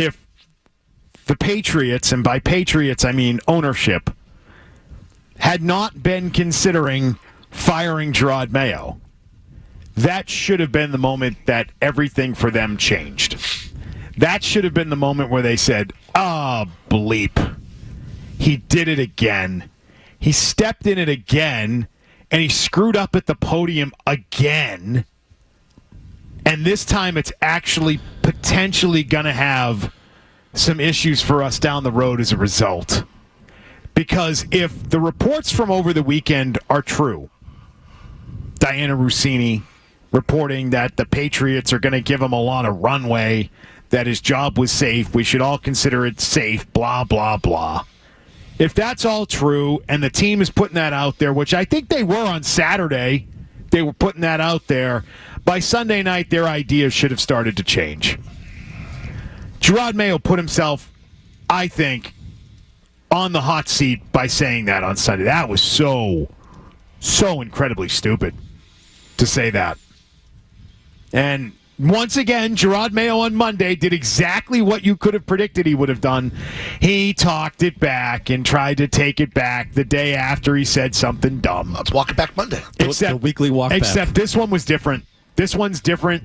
if the Patriots, and by Patriots I mean ownership, had not been considering firing Jerod Mayo, that should have been the moment that everything for them changed. That should have been the moment where they said, bleep. He did it again. He stepped in it again, and he screwed up at the podium again. And this time it's actually potentially going to have some issues for us down the road as a result. Because if the reports from over the weekend are true, Diana Rossini reporting that the Patriots are going to give him a lot of runway, that his job was safe, we should all consider it safe, blah, blah, blah. If that's all true, and the team is putting that out there, which I think they were on Saturday, they were putting that out there, by Sunday night, their ideas should have started to change. Jerod Mayo put himself, I think, on the hot seat by saying that on Sunday. That was so incredibly stupid to say that. And once again, Jerod Mayo on Monday did exactly what you could have predicted he would have done. He talked it back and tried to take it back the day after he said something dumb. Let's walk it back Monday. The weekly walk back. Except this one was different. This one's different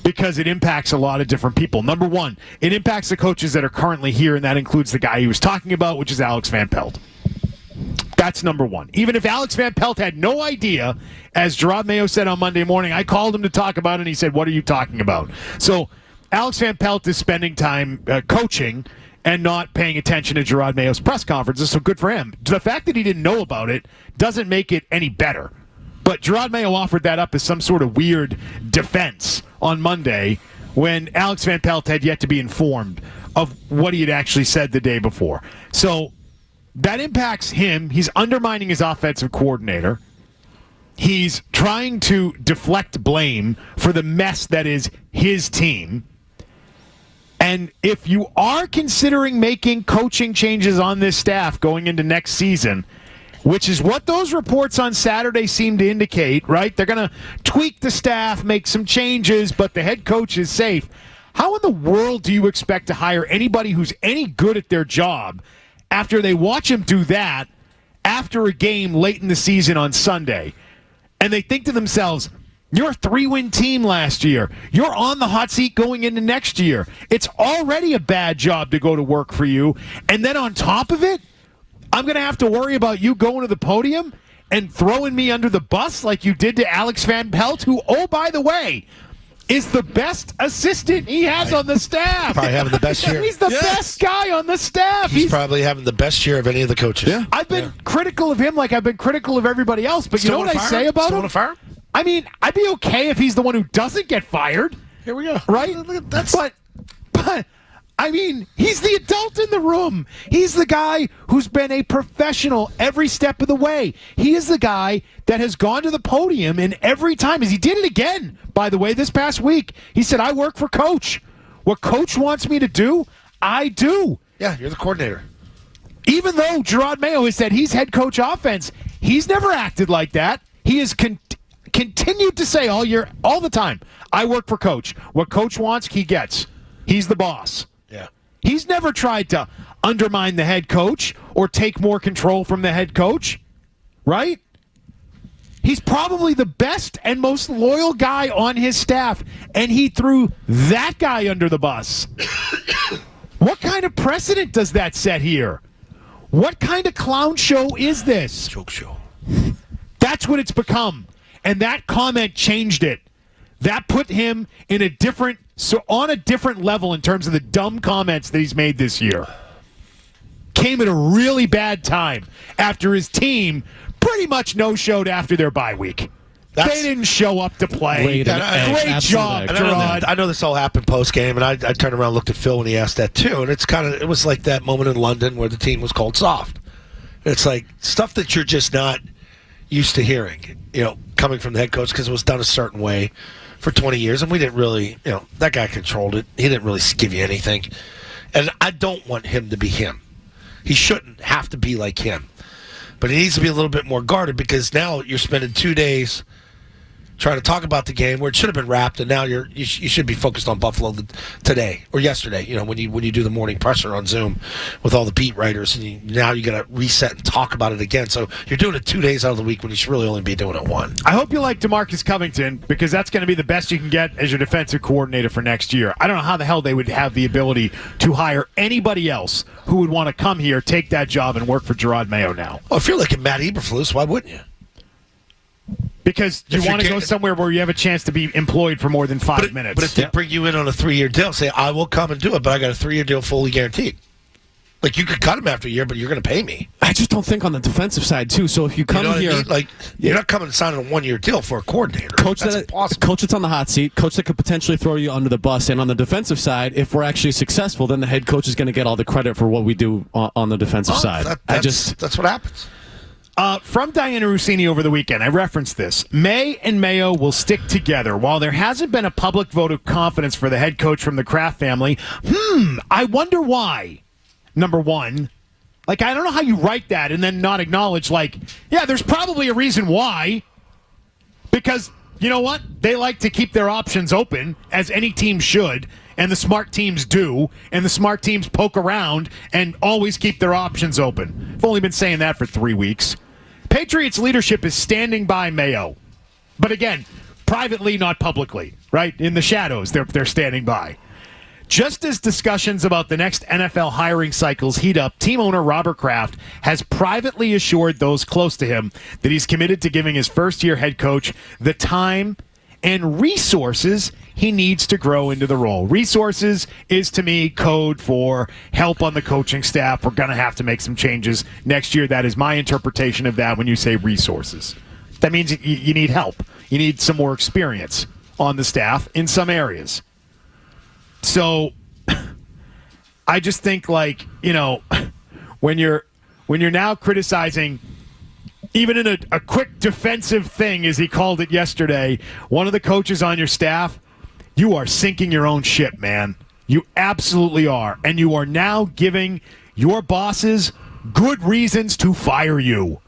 because it impacts a lot of different people. Number one, it impacts the coaches that are currently here, and that includes the guy he was talking about, which is Alex Van Pelt. That's number one. Even if Alex Van Pelt had no idea, as Jerod Mayo said on Monday morning, I called him to talk about it, and he said, what are you talking about? So Alex Van Pelt is spending time coaching and not paying attention to Jerod Mayo's press conferences, so good for him. The fact that he didn't know about it doesn't make it any better. But Jerod Mayo offered that up as some sort of weird defense on Monday when Alex Van Pelt had yet to be informed of what he had actually said the day before. So that impacts him. He's undermining his offensive coordinator. He's trying to deflect blame for the mess that is his team. And if you are considering making coaching changes on this staff going into next season, which is what those reports on Saturday seem to indicate, right? They're going to tweak the staff, make some changes, but the head coach is safe. How in the world do you expect to hire anybody who's any good at their job after they watch him do that after a game late in the season on Sunday? And they think to themselves, you're a 3-win team last year. You're on the hot seat going into next year. It's already a bad job to go to work for you. And then on top of it, I'm going to have to worry about you going to the podium and throwing me under the bus like you did to Alex Van Pelt, who, oh, by the way, is the best assistant he has on the staff. Probably having the best year. He's the best guy on the staff. He's probably having the best year of any of the coaches. Yeah. I've been critical of him like I've been critical of everybody else, but you know what I say about him? Want to fire him? I mean, I'd be okay if he's the one who doesn't get fired. Here we go. Right? But I mean, he's the adult in the room. He's the guy who's been a professional every step of the way. He is the guy that has gone to the podium, and every time, as he did it again, by the way, this past week, he said, I work for Coach. What Coach wants me to do, I do. Yeah, you're the coordinator. Even though Jerod Mayo has said he's head coach offense, he's never acted like that. He has continued to say all the time, I work for Coach. What Coach wants, he gets. He's the boss. Yeah. He's never tried to undermine the head coach or take more control from the head coach, right? He's probably the best and most loyal guy on his staff, and he threw that guy under the bus. What kind of precedent does that set here? What kind of clown show is this? Joke show. That's what it's become, and that comment changed it. That put him in on a different level in terms of the dumb comments that he's made this year. Came at a really bad time after his team pretty much no-showed after their bye week. They didn't show up to play. Great job, Jerod. I know this all happened post-game, and I turned around and looked at Phil when he asked that too, and it was like that moment in London where the team was called soft. It's like stuff that you're just not used to hearing, coming from the head coach because it was done a certain way for 20 years, and we didn't really, that guy controlled it. He didn't really give you anything. And I don't want him to be him. He shouldn't have to be like him. But he needs to be a little bit more guarded because now you're spending 2 days trying to talk about the game where it should have been wrapped, and now you should be focused on Buffalo today or yesterday. When you do the morning presser on Zoom with all the beat writers, and now you got to reset and talk about it again. So you're doing it 2 days out of the week when you should really only be doing it one. I hope you like DeMarcus Covington, because that's going to be the best you can get as your defensive coordinator for next year. I don't know how the hell they would have the ability to hire anybody else who would want to come here, take that job, and work for Jerod Mayo now. Well, if you're like a Matt Eberflus, why wouldn't you? Because you want to go somewhere where you have a chance to be employed for more than 5 minutes. But if they bring you in on a 3-year deal, say, I will come and do it, but I got a 3-year deal fully guaranteed. Like, you could cut him after a year, but you're going to pay me. I just don't think on the defensive side, too. So if you come here... I mean? Like, you're not coming and signing a 1-year deal for a coordinator. Coach that's on the hot seat. Coach that could potentially throw you under the bus. And on the defensive side, if we're actually successful, then the head coach is going to get all the credit for what we do on the defensive side. That's what happens. From Diana Rossini over the weekend, I referenced this. May and Mayo will stick together. While there hasn't been a public vote of confidence for the head coach from the Kraft family, I wonder why. Number one, I don't know how you write that and then not acknowledge, there's probably a reason why. Because, you know what? They like to keep their options open, as any team should, and the smart teams do, and the smart teams poke around and always keep their options open. I've only been saying that for 3 weeks. Patriots leadership is standing by Mayo. But again, privately, not publicly, right? In the shadows, they're standing by. Just as discussions about the next NFL hiring cycles heat up, team owner Robert Kraft has privately assured those close to him that he's committed to giving his first-year head coach the time and resources he needs to grow into the role. Resources is, to me, code for help on the coaching staff. We're going to have to make some changes next year. That is my interpretation of that when you say resources. That means you need help. You need some more experience on the staff in some areas. So I just think, when you're now criticizing, even in a quick defensive thing, as he called it yesterday, one of the coaches on your staff, you are sinking your own ship, man. You absolutely are. And you are now giving your bosses good reasons to fire you.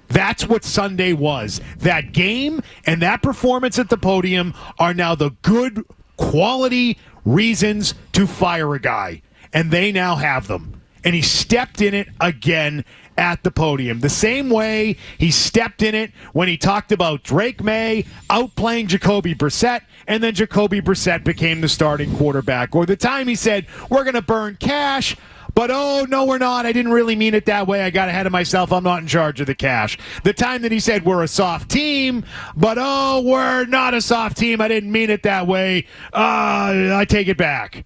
That's what Sunday was. That game and that performance at the podium are now the good quality reasons to fire a guy. And they now have them. And he stepped in it again at the podium. The same way he stepped in it when he talked about Drake May outplaying Jacoby Brissett, and then Jacoby Brissett became the starting quarterback. Or the time he said, we're going to burn cash, but oh, no, we're not. I didn't really mean it that way. I got ahead of myself. I'm not in charge of the cash. The time that he said, we're a soft team, but oh, we're not a soft team. I didn't mean it that way. I take it back.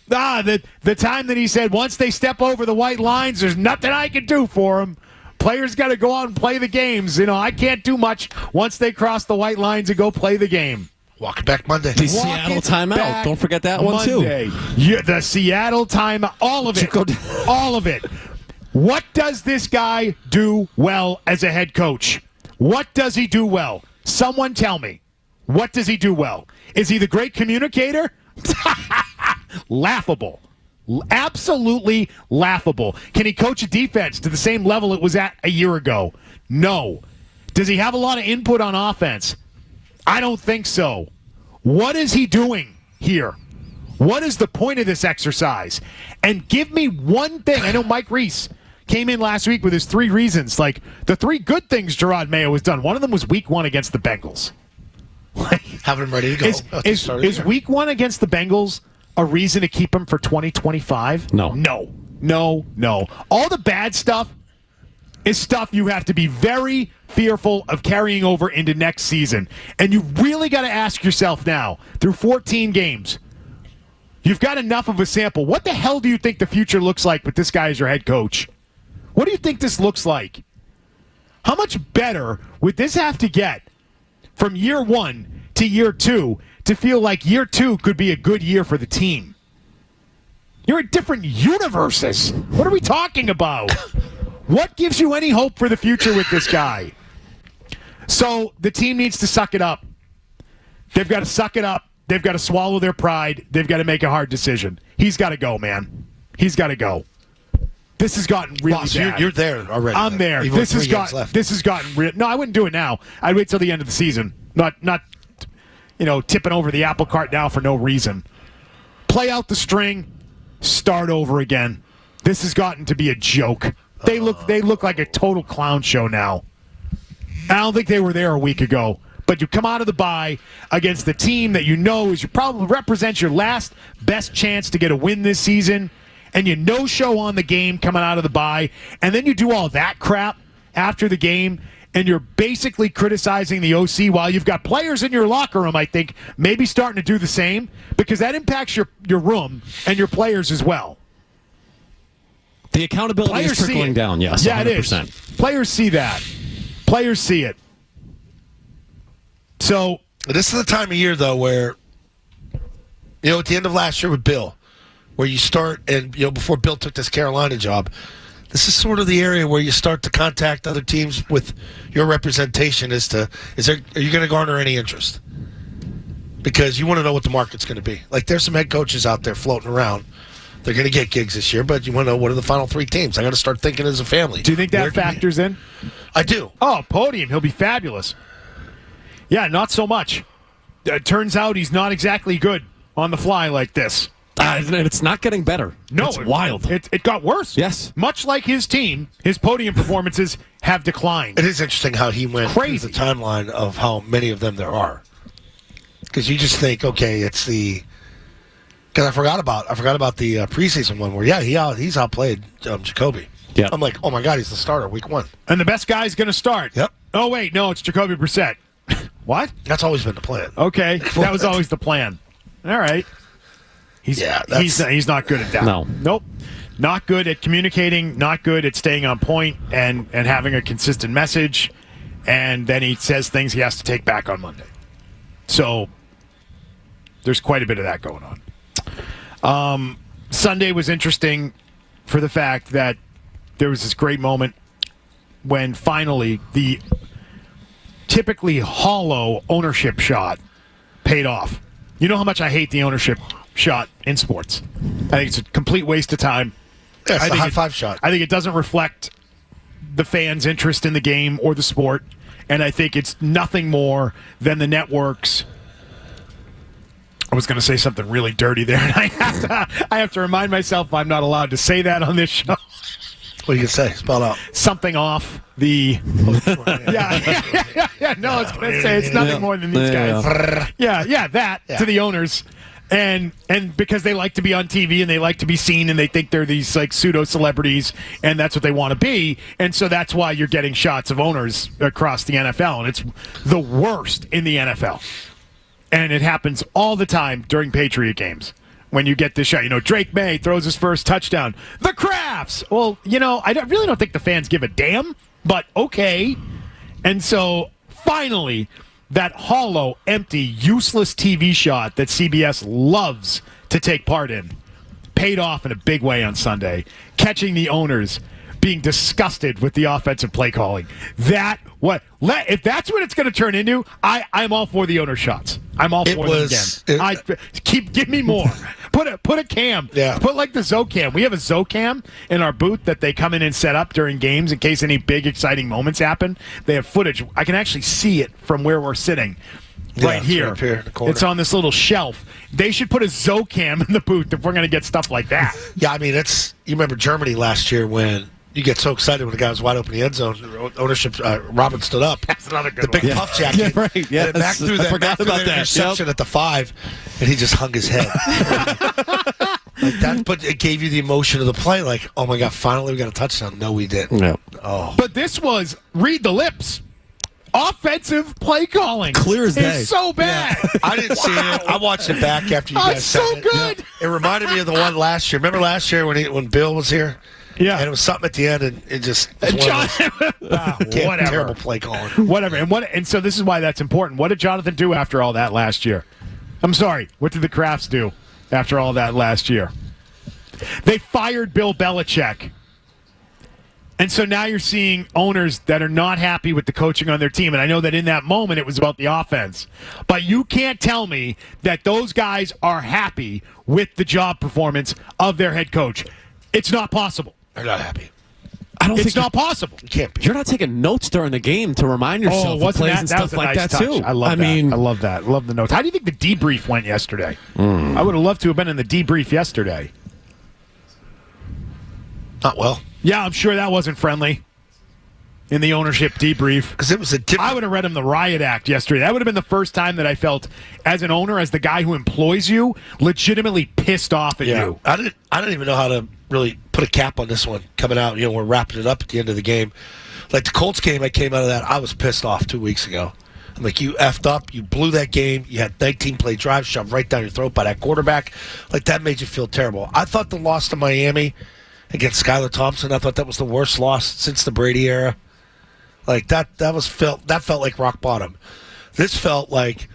The time that he said, once they step over the white lines, there's nothing I can do for them. Players got to go out and play the games. I can't do much once they cross the white lines and go play the game. Walk it back Monday. The Seattle timeout. Don't forget that one, too. The Seattle timeout. All of it. All of it. What does this guy do well as a head coach? What does he do well? Someone tell me. What does he do well? Is he the great communicator? Laughable. Absolutely laughable. Can he coach a defense to the same level it was at a year ago? No. Does he have a lot of input on offense? I don't think so. What is he doing here? What is the point of this exercise? And give me one thing. I know Mike Reese came in last week with his 3 reasons. The 3 good things Jerod Mayo has done. One of them was week 1 against the Bengals. Having him ready to go. Is week 1 against the Bengals a reason to keep him for 2025? No. All the bad stuff is stuff you have to be very fearful of carrying over into next season. And you really got to ask yourself now, through 14 games, you've got enough of a sample. What the hell do you think the future looks like with this guy as your head coach? What do you think this looks like? How much better would this have to get from year 1 to year 2 to feel like year 2 could be a good year for the team? You're in different universes. What are we talking about? What gives you any hope for the future with this guy? So the team needs to suck it up. They've got to suck it up. They've got to swallow their pride. They've got to make a hard decision. He's got to go, man. He's got to go. This has gotten really Boss, bad. You're there already. I'm there. This has gotten real. No, I wouldn't do it now. I'd wait till the end of the season. Not tipping over the apple cart now for no reason. Play out the string, start over again. This has gotten to be a joke. They look like a total clown show now. I don't think they were there a week ago. But you come out of the bye against the team that you know is probably represents your last best chance to get a win this season, and you no-show on the game coming out of the bye, and then you do all that crap after the game, and you're basically criticizing the OC while you've got players in your locker room, I think, maybe starting to do the same, because that impacts your room and your players as well. The accountability Players is trickling down, yes, yeah, 100%. It is. Players see that. Players see it. So this is the time of year, though, where, at the end of last year with Bill, where you start, and, before Bill took this Carolina job, this is sort of the area where you start to contact other teams with your representation as to, are you going to garner any interest? Because you want to know what the market's going to be. Like, there's some head coaches out there floating around. They're going to get gigs this year, but you want to know what are the final 3 teams. I got to start thinking as a family. Do you think that factors in? I do. Oh, podium. He'll be fabulous. Yeah, not so much. It turns out he's not exactly good on the fly like this. It's not getting better. No. It's wild. It got worse. Yes. Much like his team, his podium performances have declined. It is interesting how he went through the timeline of how many of them there are. Because you just think, okay, it's the... Because I forgot about the preseason one where, he's outplayed Jacoby. Yeah. I'm like, oh, my God, he's the starter week 1. And the best guy's going to start. Yep. Oh, wait, no, it's Jacoby Brissett. What? That's always been the plan. Okay, that was always the plan. All right. He's not good at that. No. Nope. Not good at communicating, not good at staying on point and having a consistent message, and then he says things he has to take back on Monday. So there's quite a bit of that going on. Sunday was interesting for the fact that there was this great moment when finally the typically hollow ownership shot paid off. You know how much I hate the ownership shot in sports. I think it's a complete waste of time. Yeah, it's a high-five shot. I think it doesn't reflect the fans' interest in the game or the sport, and I think it's nothing more than the networks. I was going to say something really dirty there, and I have to remind myself I'm not allowed to say that on this show. What do you say? Spell out. Something off the... Yeah. No, I was going to say it's nothing more than these guys. To the owners. And because they like to be on TV and they like to be seen and they think they're these like pseudo celebrities and that's what they want to be. And so that's why you're getting shots of owners across the NFL. And it's the worst in the NFL. And it happens all the time during Patriot games. When you get this shot, Drake May throws his first touchdown. The Crafts! Well, I really don't think the fans give a damn, but okay. And so, finally, that hollow, empty, useless TV shot that CBS loves to take part in paid off in a big way on Sunday, catching the owners being disgusted with the offensive play calling. If that's what it's going to turn into, I'm all for the owner shots. I'm all for them again. Give me more. Put a cam. Yeah. Put like the Zocam. We have a Zocam in our booth that they come in and set up during games in case any big exciting moments happen. They have footage. I can actually see it from where we're sitting. Right here. Up here in the corner. It's on this little shelf. They should put a Zocam in the booth if we're going to get stuff like that. Yeah, I mean, you remember Germany last year when you get so excited when the guy was wide open in the end zone. Ownership, Robin stood up. That's another good one. The big puff jacket. Yeah, right. Yeah, back through that. Forgot about that. Interception at the 5, and he just hung his head. But it gave you the emotion of the play. Like, oh my God, finally we got a touchdown. No, we didn't. No. Oh. But this was read the lips. Offensive play calling. Clear as day. It's so bad. Yeah. I didn't see it. I watched it back after you guys said so it. good. It reminded me of the one last year. Remember last year when Bill was here? Yeah. And it was something at the end, and it just whatever. Terrible play calling. Whatever. And so this is why that's important. What did Jonathan do after all that last year? I'm sorry. What did the Crafts do after all that last year? They fired Bill Belichick. And so now you're seeing owners that are not happy with the coaching on their team. And I know that in that moment it was about the offense. But you can't tell me that those guys are happy with the job performance of their head coach. It's not possible. They're not happy. I don't It's think not possible. It can't be. You're not taking notes during the game to remind yourself of plays and stuff was a like nice that touch. too. I love that. mean, I love that. Love the notes. How do you think the debrief went yesterday? I would have loved to have been in the debrief yesterday. Not well. Yeah, I'm sure that wasn't friendly in the ownership debrief. Because it was a different... I would have read him the riot act yesterday. That would have been the first time that I felt, as an owner, as the guy who employs you, legitimately pissed off at you. I didn't even know how to really put a cap on this one coming out. We're wrapping it up at the end of the game. Like the Colts game, I came out of that, I was pissed off 2 weeks ago. I'm like, you effed up. You blew that game. You had 19-play drives shoved right down your throat by that quarterback. Like, that made you feel terrible. I thought the loss to Miami against Skylar Thompson, I thought that was the worst loss since the Brady era. Like, that felt like rock bottom. This felt like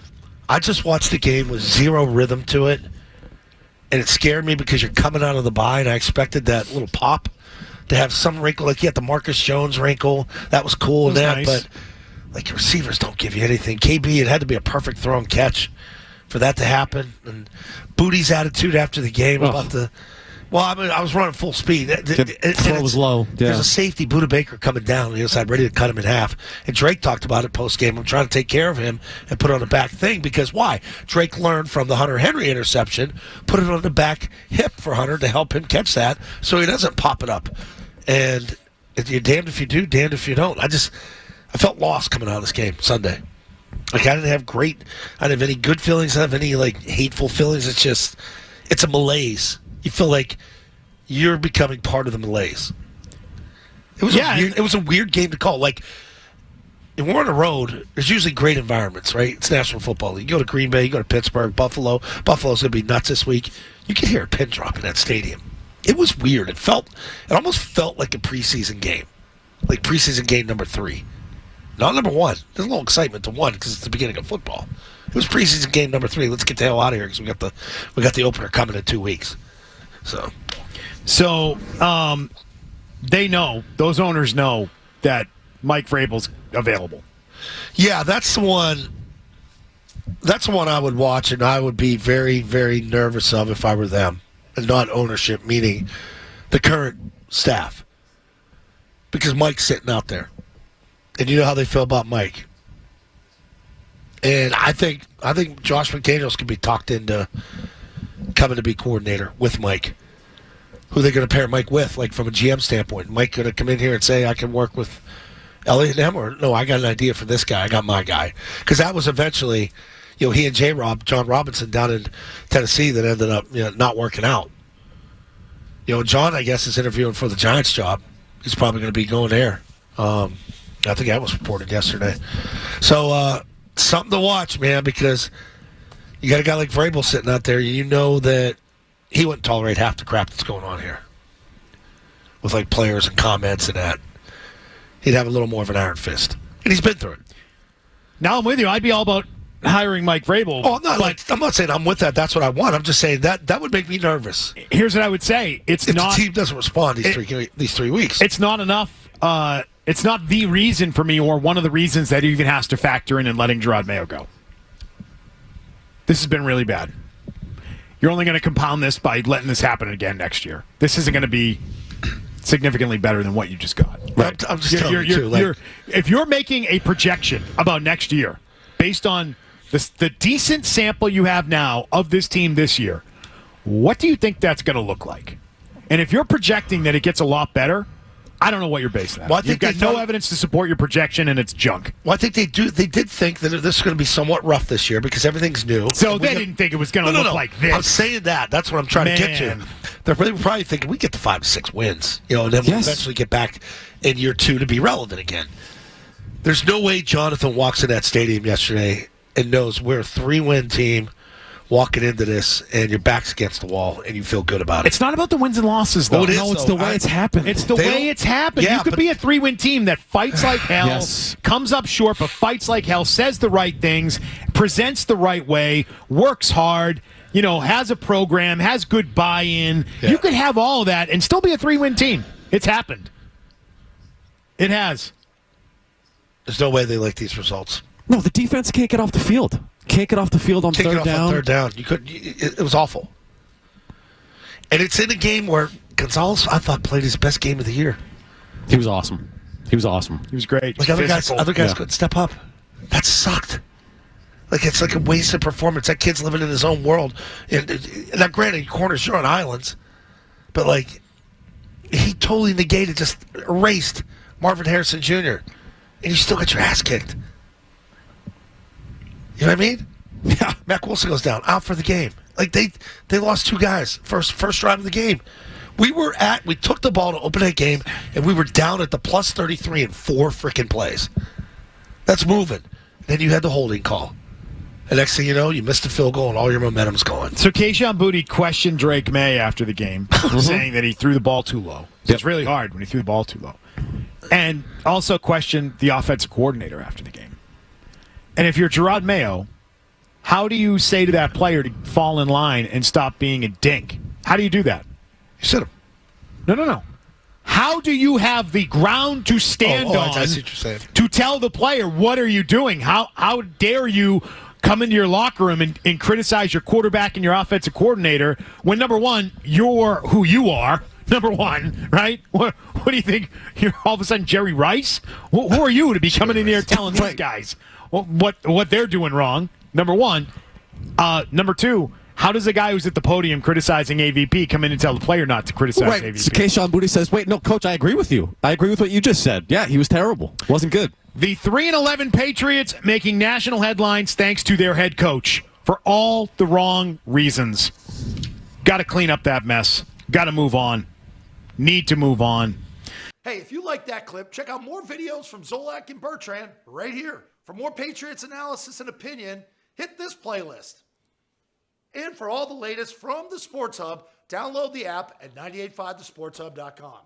I just watched the game with zero rhythm to it, and it scared me because you're coming out of the bye, and I expected that little pop to have some wrinkle. Like, you had the Marcus Jones wrinkle. That was cool and that, nice. but like, your receivers don't give you anything. KB, it had to be a perfect throw and catch for that to happen. And Booty's attitude after the game about the... Well, I was running full speed. Throw was low. Yeah. There's a safety, Buda Baker, coming down on the other side, ready to cut him in half. And Drake talked about it post-game. I'm trying to take care of him and put it on the back thing because why? Drake learned from the Hunter Henry interception, put it on the back hip for Hunter to help him catch that so he doesn't pop it up. And you're damned if you do, damned if you don't. I felt lost coming out of this game Sunday. Like, I didn't have any good feelings. I didn't have any, like, hateful feelings. It's a malaise. You feel like you're becoming part of the malaise. It was a weird game to call. Like, if we're on the road, there's usually great environments, right? It's National Football League. You go to Green Bay, you go to Pittsburgh, Buffalo. Buffalo's going to be nuts this week. You can hear a pin drop in that stadium. It was weird. It almost felt like a preseason game. Like preseason game number 3. Not number 1. There's a little excitement to 1 because it's the beginning of football. It was preseason game number 3. Let's get the hell out of here because we got the opener coming in 2 weeks. So, they know, those owners know that Mike Vrabel's available. Yeah, that's the one I would watch, and I would be very, very nervous of if I were them, and not ownership, meaning the current staff, because Mike's sitting out there, and you know how they feel about Mike. And I think Josh McDaniels can be talked into coming to be coordinator with Mike. Who are they going to pair Mike with, like from a GM standpoint? Mike going to come in here and say, I can work with Elliott and them? Or, no, I got an idea for this guy. I got my guy. Because that was eventually, he and John Robinson down in Tennessee that ended up not working out. John, I guess, is interviewing for the Giants job. He's probably going to be going there. I think that was reported yesterday. So, something to watch, man, because you got a guy like Vrabel sitting out there. You know that he wouldn't tolerate half the crap that's going on here with, like, players and comments and that. He'd have a little more of an iron fist. And he's been through it. Now I'm with you. I'd be all about hiring Mike Vrabel. Oh, I'm not saying I'm with that. That's what I want. I'm just saying that would make me nervous. Here's what I would say. If the team doesn't respond these 3 weeks. It's not enough. It's not the reason for me or one of the reasons that he even has to factor in letting Jerod Mayo go. This has been really bad. You're only going to compound this by letting this happen again next year. This isn't going to be significantly better than what you just got. Right. I'm just telling you, too. If you're making a projection about next year based on the decent sample you have now of this team this year, what do you think that's going to look like? And if you're projecting that it gets a lot better, I don't know what you're basing that on. You've got no evidence to support your projection, and it's junk. Well, I think they did think that this is going to be somewhat rough this year because everything's new. So they didn't think it was going to look like this. I'm saying that. That's what I'm trying to get to. They were probably thinking we get to 5 to 6 wins, and then we'll eventually get back in year 2 to be relevant again. There's no way Jonathan walks in that stadium yesterday and knows we're a 3-win team walking into this, and your back's against the wall, and you feel good about it. It's not about the wins and losses, though. No, it's the way it's happened. It's the way it's happened. Yeah, you could be a 3-win team that fights like hell, comes up short, but fights like hell, says the right things, presents the right way, works hard, has a program, has good buy-in. Yeah. You could have all of that and still be a 3-win team. It's happened. It has. There's no way they like these results. No, the defense can't get off the field. Can't get off the field on third down. On third down. It was awful. And it's in a game where Gonzalez, I thought, played his best game of the year. He was awesome. He was great. Like other guys Yeah. couldn't step up. That sucked. Like it's like a wasted performance. That kid's living in his own world. And now, granted, corners you're on islands, but like he totally negated, just erased Marvin Harrison Jr. And you still got your ass kicked. You know what I mean? Yeah. Mac Wilson goes down, out for the game. Like they lost 2 guys first drive of the game. We took the ball to open that game, and we were down at the plus 33 in 4 freaking plays. That's moving. Then you had the holding call. And next thing you know, you missed a field goal, and all your momentum's gone. So Keyshawn Booty questioned Drake May after the game, saying that he threw the ball too low. So it's really hard when he threw the ball too low. And also questioned the offensive coordinator after the game. And if you're Jerod Mayo, how do you say to that player to fall in line and stop being a dink? How do you do that? You sit him. No. How do you have the ground to stand on I see what you're saying. to tell the player, what are you doing? How dare you come into your locker room and criticize your quarterback and your offensive coordinator when, number one, you're who you are, number one, right? What do you think? You're all of a sudden Jerry Rice? Who are you to be coming in here telling these guys what they're doing wrong, number one? Number two, how does a guy who's at the podium criticizing AVP come in and tell the player not to criticize AVP? So Keyshawn Booty says, wait, no, Coach, I agree with you. I agree with what you just said. Yeah, he was terrible. Wasn't good. The 3-11 Patriots making national headlines thanks to their head coach for all the wrong reasons. Got to clean up that mess. Got to move on. Need to move on. Hey, if you like that clip, check out more videos from Zolak and Bertrand right here. For more Patriots analysis and opinion, hit this playlist. And for all the latest from the Sports Hub, download the app at 985thesportshub.com.